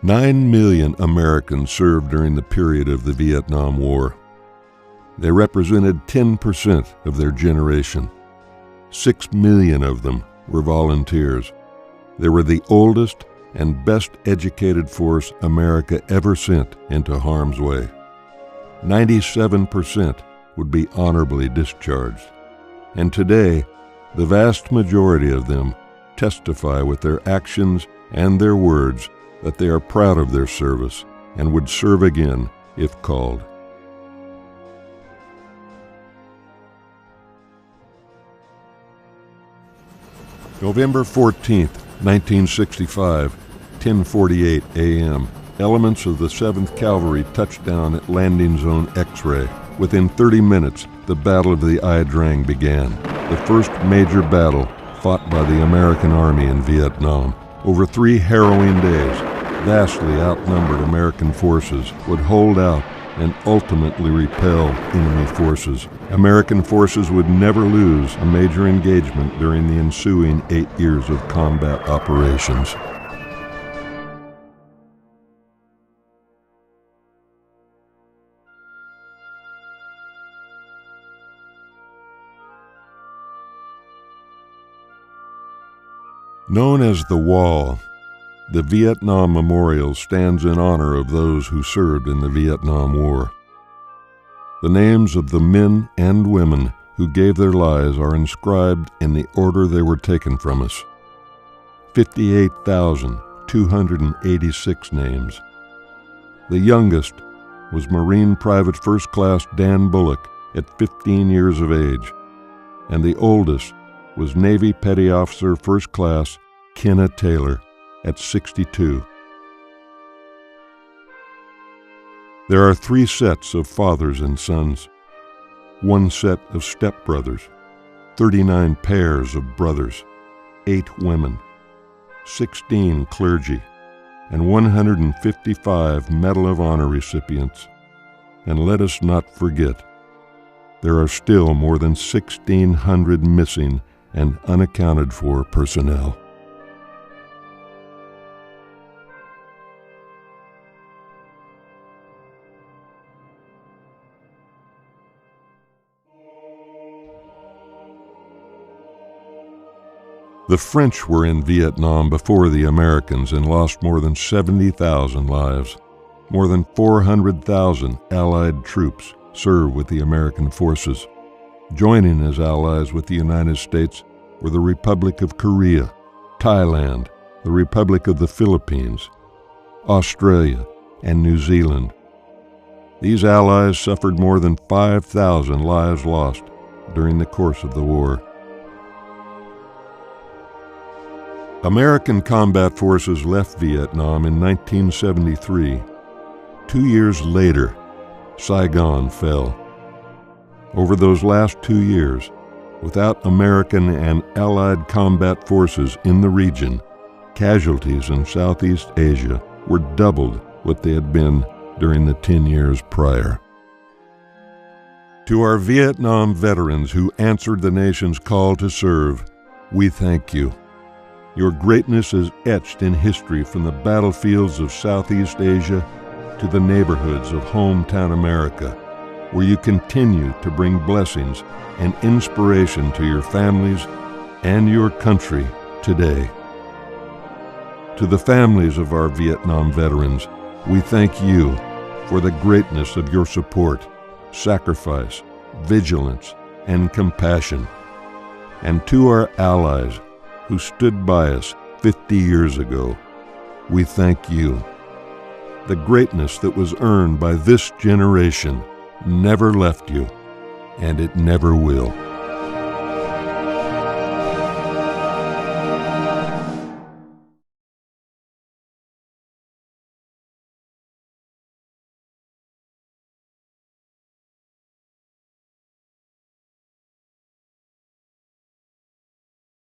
9 million Americans served during the period of the Vietnam War. They represented 10% of their generation. 6 million of them were volunteers. They were the oldest and best educated force America ever sent into harm's way. 97% would be honorably discharged. And today, the vast majority of them testify with their actions and their words that they are proud of their service and would serve again if called. November 14th, 1965, 10:48 a.m. Elements of the 7th Cavalry touched down at Landing Zone X-Ray. Within 30 minutes, the Battle of the Ai Drang began, the first major battle fought by the American Army in Vietnam. Over 3 harrowing days, vastly outnumbered American forces would hold out and ultimately repel enemy forces. American forces would never lose a major engagement during the ensuing 8 years of combat operations. Known as the Wall, the Vietnam Memorial stands in honor of those who served in the Vietnam War. The names of the men and women who gave their lives are inscribed in the order they were taken from us. 58,286 names. The youngest was Marine Private First Class Dan Bullock at 15 years of age, and the oldest was Navy Petty Officer First Class Kenna Taylor at 62. There are 3 sets of fathers and sons, 1 set of stepbrothers, 39 pairs of brothers, 8 women, 16 clergy, and 155 Medal of Honor recipients. And let us not forget, there are still more than 1,600 missing and unaccounted for personnel. The French were in Vietnam before the Americans and lost more than 70,000 lives. More than 400,000 Allied troops served with the American forces. Joining as allies with the United States were the Republic of Korea, Thailand, the Republic of the Philippines, Australia, and New Zealand. These allies suffered more than 5,000 lives lost during the course of the war. American combat forces left Vietnam in 1973. 2 years later, Saigon fell. Over those last 2 years, without American and Allied combat forces in the region, casualties in Southeast Asia were doubled what they had been during the 10 years prior. To our Vietnam veterans who answered the nation's call to serve, we thank you. Your greatness is etched in history from the battlefields of Southeast Asia to the neighborhoods of hometown America, where you continue to bring blessings and inspiration to your families and your country today. To the families of our Vietnam veterans, we thank you for the greatness of your support, sacrifice, vigilance, and compassion. And to our allies who stood by us 50 years ago, we thank you. The greatness that was earned by this generation never left you, and it never will.